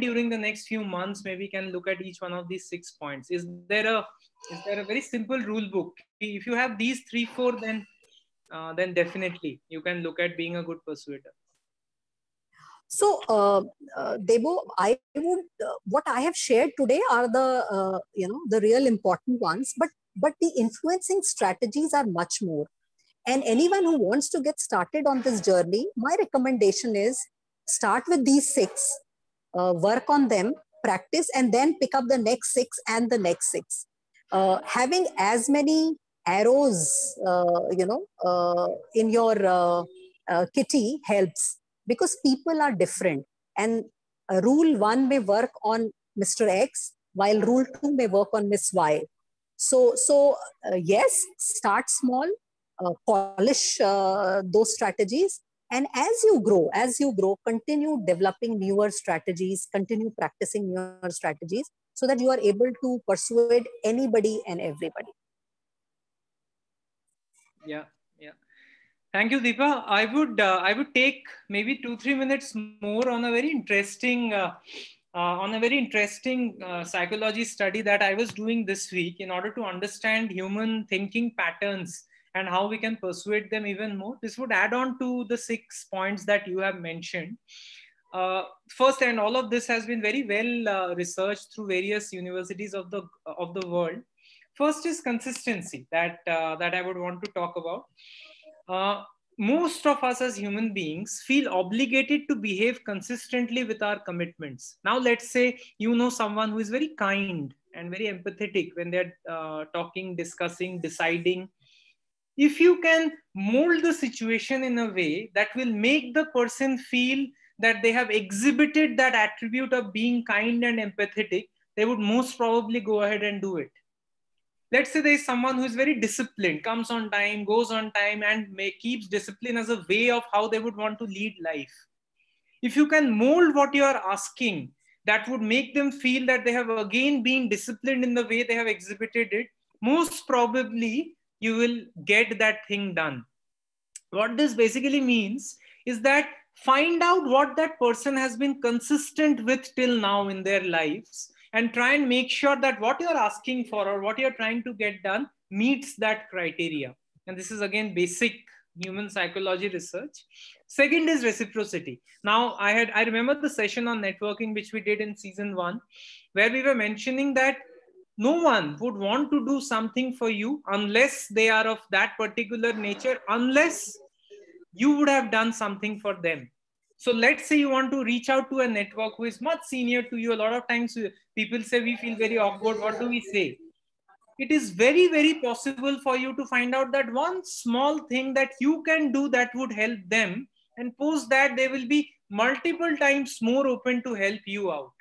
during the next few months maybe can look at each one of these 6 points? Is there a very simple rule book? If you have these 3-4, then definitely you can look at being a good persuader. So, Debo, I would what I have shared today are the the real important ones, but the influencing strategies are much more. And anyone who wants to get started on this journey, my recommendation is start with these 6, work on them, practice, and then pick up the next 6 and the next 6. Having as many arrows, in your kitty helps, because people are different, and rule 1 may work on Mr. X, while rule 2 may work on Miss Y. So yes, start small, polish those strategies, and as you grow, continue developing newer strategies, continue practicing newer strategies, so that you are able to persuade anybody and everybody. Yeah. Thank you, Deepa. I would take maybe 2-3 minutes more on a very interesting psychology study that I was doing this week in order to understand human thinking patterns and how we can persuade them even more. This would add on to the 6 points that you have mentioned. First, and all of this has been very well researched through various universities of the world. First is consistency that I would want to talk about. Most of us as human beings feel obligated to behave consistently with our commitments. Now, let's say you know someone who is very kind and very empathetic when they're talking, discussing, deciding. If you can mold the situation in a way that will make the person feel that they have exhibited that attribute of being kind and empathetic, they would most probably go ahead and do it. Let's say there is someone who is very disciplined, comes on time, goes on time, and keeps discipline as a way of how they would want to lead life. If you can mold what you are asking, that would make them feel that they have again been disciplined in the way they have exhibited it, most probably you will get that thing done. What this basically means is that find out what that person has been consistent with till now in their lives, and try and make sure that what you're asking for or what you're trying to get done meets that criteria. And this is again basic human psychology research. Second is reciprocity. Now, I remember the session on networking which we did in season 1, where we were mentioning that no one would want to do something for you unless they are of that particular nature, unless you would have done something for them. So let's say you want to reach out to a network who is much senior to you. A lot of times people say we feel very awkward. What do we say? It is very, very possible for you to find out that one small thing that you can do that would help them, and post that they will be multiple times more open to help you out.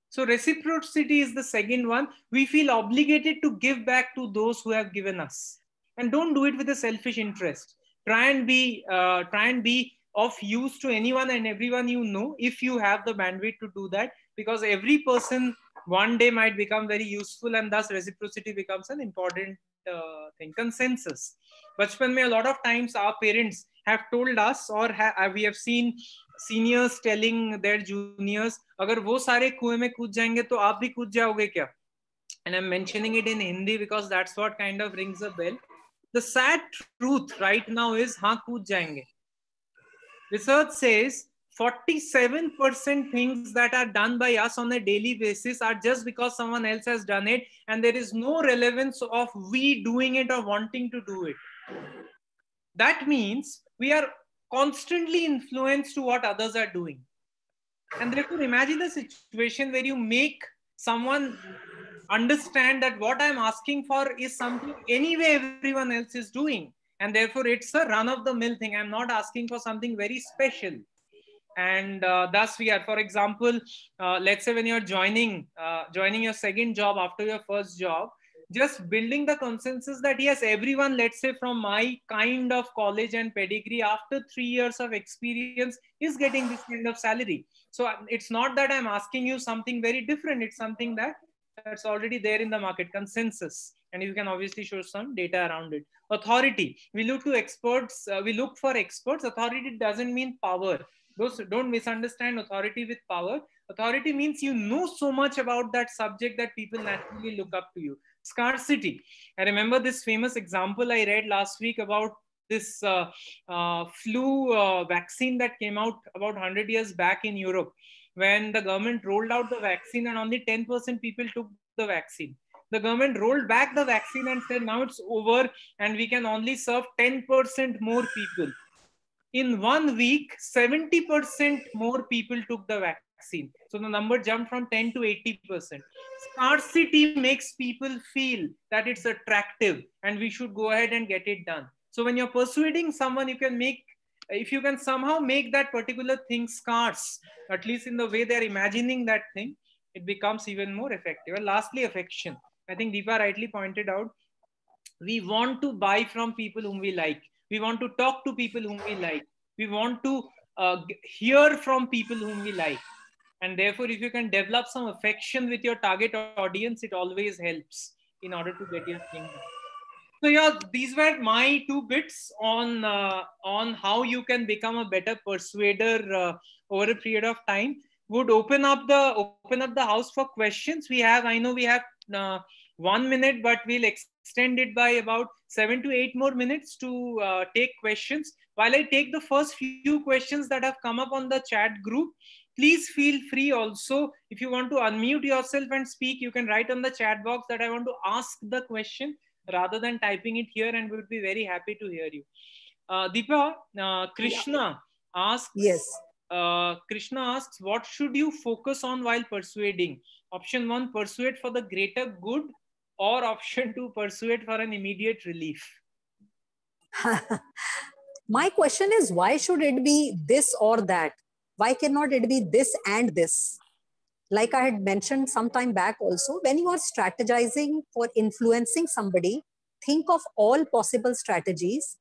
So reciprocity is the second one. We feel obligated to give back to those who have given us, and don't do it with a selfish interest. Try and be of use to anyone and everyone you know, if you have the bandwidth to do that, because every person one day might become very useful, and thus reciprocity becomes an important thing. Consensus. Bachpan mein a lot of times our parents have told us, or we have seen seniors telling their juniors, अगर वो सारे कुएं में कूद जाएंगे तो आप भी कूद जाओगे क्या? And I'm mentioning it in Hindi because that's what kind of rings a bell. The sad truth right now is, हाँ कूद जाएंगे. Research says 47% things that are done by us on a daily basis are just because someone else has done it, and there is no relevance of we doing it or wanting to do it. That means we are constantly influenced to what others are doing. And therefore, imagine a situation where you make someone understand that what I'm asking for is something anyway everyone else is doing. And therefore, it's a run-of-the-mill thing. I'm not asking for something very special. And thus we are, for example, let's say when you're joining your second job after your first job, just building the consensus that yes, everyone, let's say from my kind of college and pedigree, after 3 years of experience is getting this kind of salary. So it's not that I'm asking you something very different. It's something that's already there in the market, consensus. And you can obviously show some data around it. Authority, we look to experts, we look for experts. Authority doesn't mean power. Don't misunderstand authority with power. Authority means you know so much about that subject that people naturally look up to you. Scarcity. I remember this famous example I read last week about this flu vaccine that came out about 100 years back in Europe, when the government rolled out the vaccine and only 10% people took the vaccine. The government rolled back the vaccine and said, now it's over and we can only serve 10% more people. In 1 week, 70% more people took the vaccine. So the number jumped from 10 to 80%. Scarcity makes people feel that it's attractive and we should go ahead and get it done. So when you're persuading someone, if you can somehow make that particular thing scarce, at least in the way they're imagining that thing, it becomes even more effective. And lastly, affection. I think Deepa rightly pointed out, we want to buy from people whom we like. We want to talk to people whom we like. We want to hear from people whom we like. And therefore, if you can develop some affection with your target audience, it always helps in order to get your thing done. So yeah, these were my 2 bits on how you can become a better persuader over a period of time. Would open up the house for questions. I know we have 1 minute, but we'll extend it by about 7 to 8 more minutes to take questions. While I take the first few questions that have come up on the chat group, please feel free also, if you want to unmute yourself and speak, you can write on the chat box that I want to ask the question rather than typing it here, and we would be very happy to hear you. Deepa, Krishna asks, yes. Krishna asks, what should you focus on while persuading? Option 1, persuade for the greater good, or option 2, persuade for an immediate relief? My question is, why should it be this or that? Why cannot it be this and this? Like I had mentioned some time back also, when you are strategizing for influencing somebody, think of all possible strategies.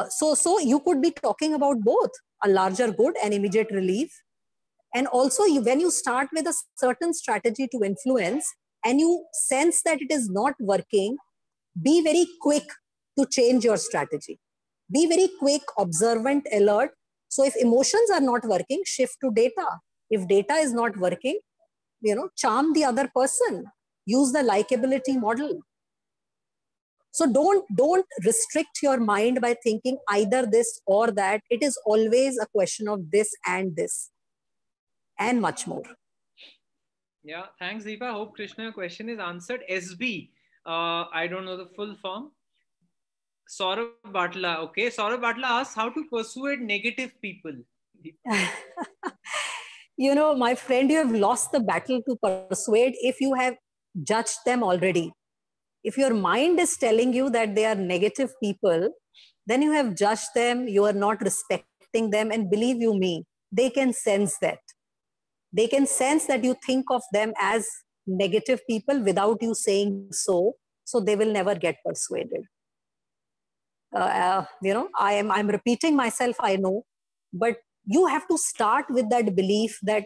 So you could be talking about both a larger good and immediate relief. And also when you start with a certain strategy to influence and you sense that it is not working, be very quick to change your strategy. Be very quick, observant, alert. So if emotions are not working, shift to data. If data is not working, charm the other person. Use the likability model. So don't restrict your mind by thinking either this or that. It is always a question of this and much more. Yeah, thanks, Deepa. Hope, Krishna, your question is answered. SB, I don't know the full form. Saurabh Batla. Okay, Saurabh Batla asks, how to persuade negative people? My friend, you have lost the battle to persuade if you have judged them already. If your mind is telling you that they are negative people, then you have judged them, you are not respecting them, and believe you me, they can sense that. They can sense that you think of them as negative people without you saying so they will never get persuaded. I'm repeating myself, I know, but you have to start with that belief that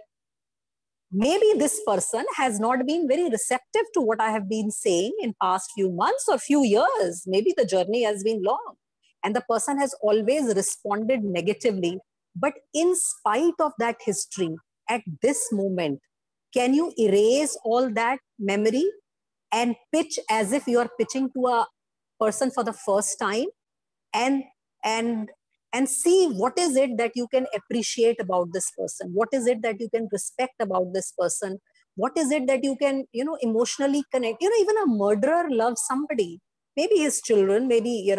maybe this person has not been very receptive to what I have been saying in past few months or few years. Maybe the journey has been long. and the person has always responded negatively. But in spite of that history, at this moment, can you erase all that memory and pitch as if you are pitching to a person for the first time, and and and see what is it that you can appreciate about this person, what is it that you can respect about this person, what is it that you can, emotionally connect. Even a murderer loves somebody, maybe his children, maybe,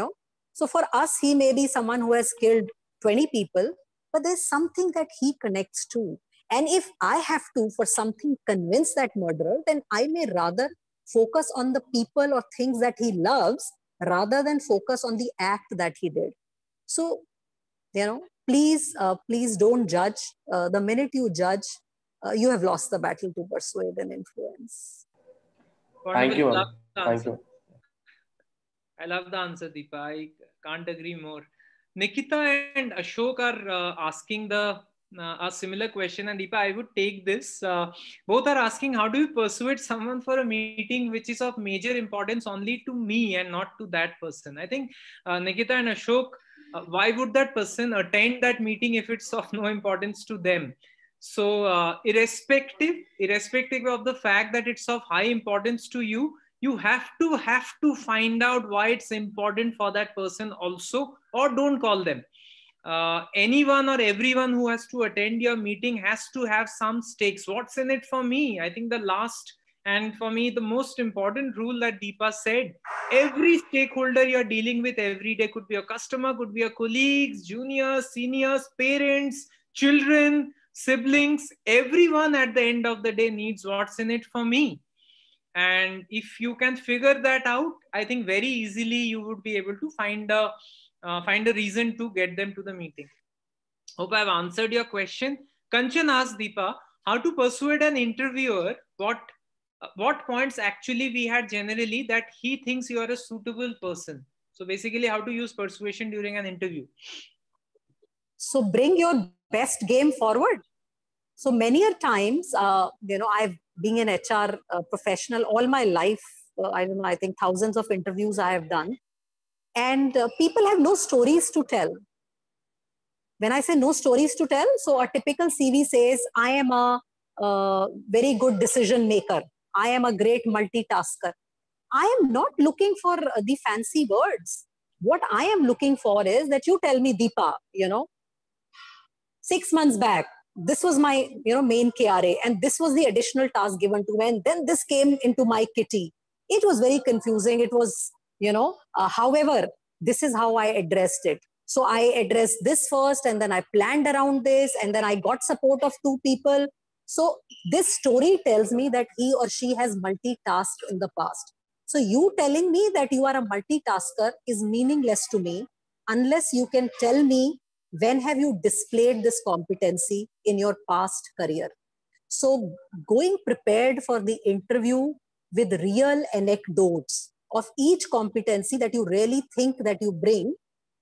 so for us he may be someone who has killed 20 people, but there's something that he connects to. And if I have to for something convince that murderer, then I may rather focus on the people or things that he loves rather than focus on the act that he did. So, please don't judge. The minute you judge, you have lost the battle to persuade and influence. Thank you. Thank you. I love the answer, Deepa. I can't agree more. Nikita and Ashok are asking a similar question, and Deepa, I would take this. Both are asking, how do you persuade someone for a meeting which is of major importance only to me and not to that person? I think Nikita and Ashok, why would that person attend that meeting if it's of no importance to them? So irrespective of the fact that it's of high importance to you, you have to find out why it's important for that person also, or don't call them. Anyone or everyone who has to attend your meeting has to have some stakes. What's in it for me? I think the last, and for me, the most important rule that Deepa said, every stakeholder you're dealing with every day, could be a customer, could be your colleagues, juniors, seniors, parents, children, siblings, everyone at the end of the day needs what's in it for me. And if you can figure that out, I think very easily you would be able to find a reason to get them to the meeting. Hope I've answered your question. Kanchan asked Deepa, how to persuade an interviewer, what points actually we had generally that he thinks you are a suitable person. So basically, how to use persuasion during an interview. So bring your best game forward. So many a times, I've been an HR professional all my life. I think thousands of interviews I have done. And people have no stories to tell. When I say no stories to tell, so a typical CV says, I am a very good decision maker. I am a great multitasker. I am not looking for the fancy words. What I am looking for is that you tell me, Deepa, 6 months back, this was my main KRA, and this was the additional task given to me, and then this came into my kitty. It was very confusing. It was, however, this is how I addressed it. So I addressed this first, and then I planned around this, and then I got support of 2 people. So this story tells me that he or she has multitasked in the past. So you telling me that you are a multitasker is meaningless to me unless you can tell me when have you displayed this competency in your past career. So going prepared for the interview with real anecdotes of each competency that you really think that you bring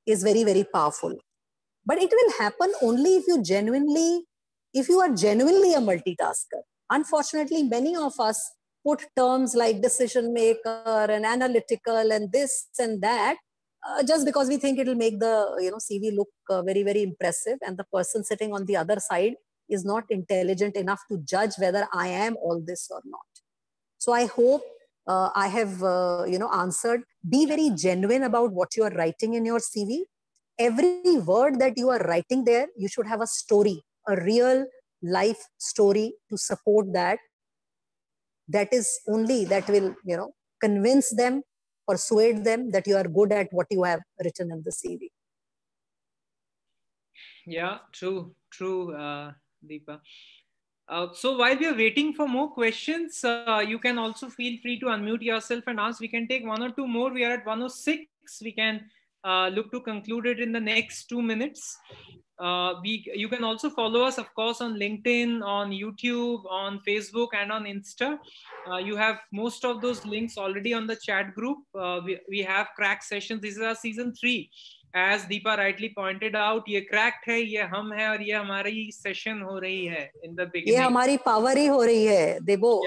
is very, very powerful. But it will happen only if you are genuinely a multitasker. Unfortunately, many of us put terms like decision maker and analytical and this and that just because we think it will make the CV look very, very impressive, and the person sitting on the other side is not intelligent enough to judge whether I am all this or not. So I hope I have answered. Be very genuine about what you are writing in your CV. Every word that you are writing there, you should have a story, a real life story to support that. That is only that will convince them, persuade them that you are good at what you have written in the CV. Yeah, true, Deepa. So while we are waiting for more questions, you can also feel free to unmute yourself and ask. We can take 1 or 2 more. We are at 106. We can look to conclude it in the next 2 minutes. You can also follow us, of course, on LinkedIn, on YouTube, on Facebook, and on Insta. You have most of those links already on the chat group. We have crack sessions. This is our season 3. As Deepa rightly pointed out, ये cracked है, ये हम है, और ये हमारी session हो रही है in the beginning. ये हमारी power ही हो रही है, देखो,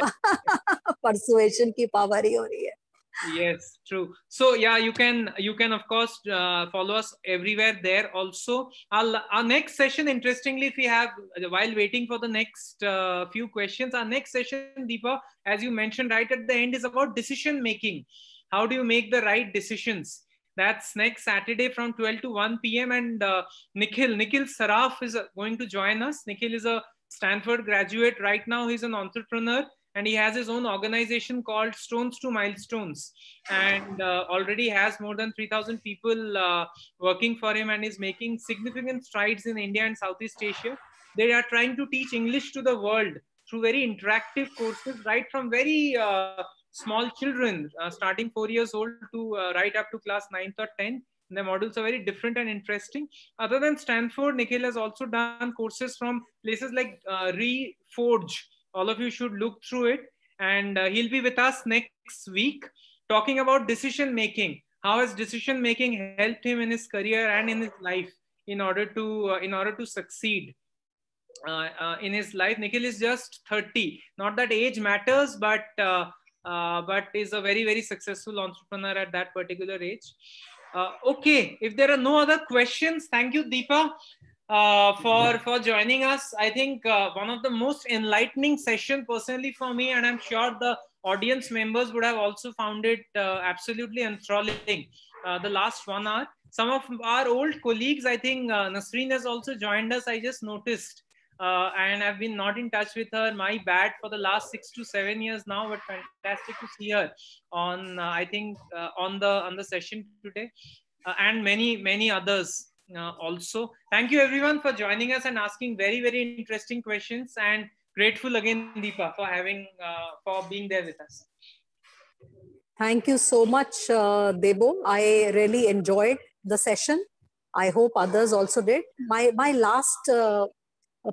persuasion की power ही हो रही है. Yes, true. So yeah, you can of course follow us everywhere there also. Our next session, interestingly, if we have, while waiting for the next few questions, our next session, Deepa, as you mentioned right at the end, is about decision making. How do you make the right decisions? That's next Saturday from 12 to 1 p.m. And Nikhil Saraf is going to join us. Nikhil is a Stanford graduate right now. He's an entrepreneur, and he has his own organization called Stones to Milestones, and already has more than 3,000 people working for him, and is making significant strides in India and Southeast Asia. They are trying to teach English to the world through very interactive courses, right from very small children, starting 4 years old to right up to class 9th or 10th. The modules are very different and interesting. Other than Stanford, Nikhil has also done courses from places like Reforge. All of you should look through it. And he'll be with us next week talking about decision making. How has decision making helped him in his career and in his life in order to succeed in his life? Nikhil is just 30. Not that age matters, but is a very, very successful entrepreneur at that particular age. Okay, if there are no other questions, thank you, Deepa, for joining us. I think one of the most enlightening session personally for me, and I'm sure the audience members would have also found it absolutely enthralling. The last 1 hour. Some of our old colleagues, I think Nasreen has also joined us. I just noticed. And I've been not in touch with her. My bad, for the last 6 to 7 years now, but fantastic to see her on, I think, on the session today, and many others also. Thank you everyone for joining us and asking very, very interesting questions, and grateful again, Deepa, for being there with us. Thank you so much, Debo. I really enjoyed the session. I hope others also did. My last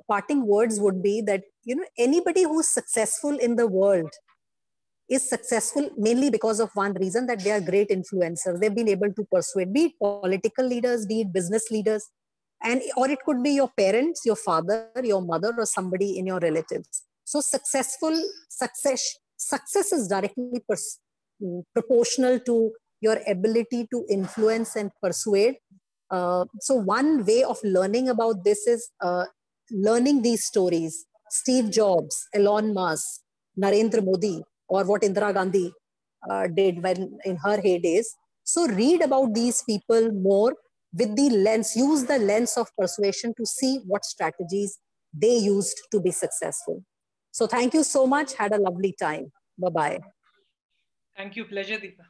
parting words would be that, anybody who's successful in the world is successful mainly because of one reason, that they are great influencers. They've been able to persuade, be it political leaders, be it business leaders, or it could be your parents, your father, your mother, or somebody in your relatives. So success is directly proportional to your ability to influence and persuade. So one way of learning about this is learning these stories. Steve Jobs, Elon Musk, Narendra Modi, or what Indira Gandhi did when in her heydays. So read about these people more with the lens, use the lens of persuasion to see what strategies they used to be successful. So thank you so much. Had a lovely time. Bye-bye. Thank you. Pleasure, Deepa.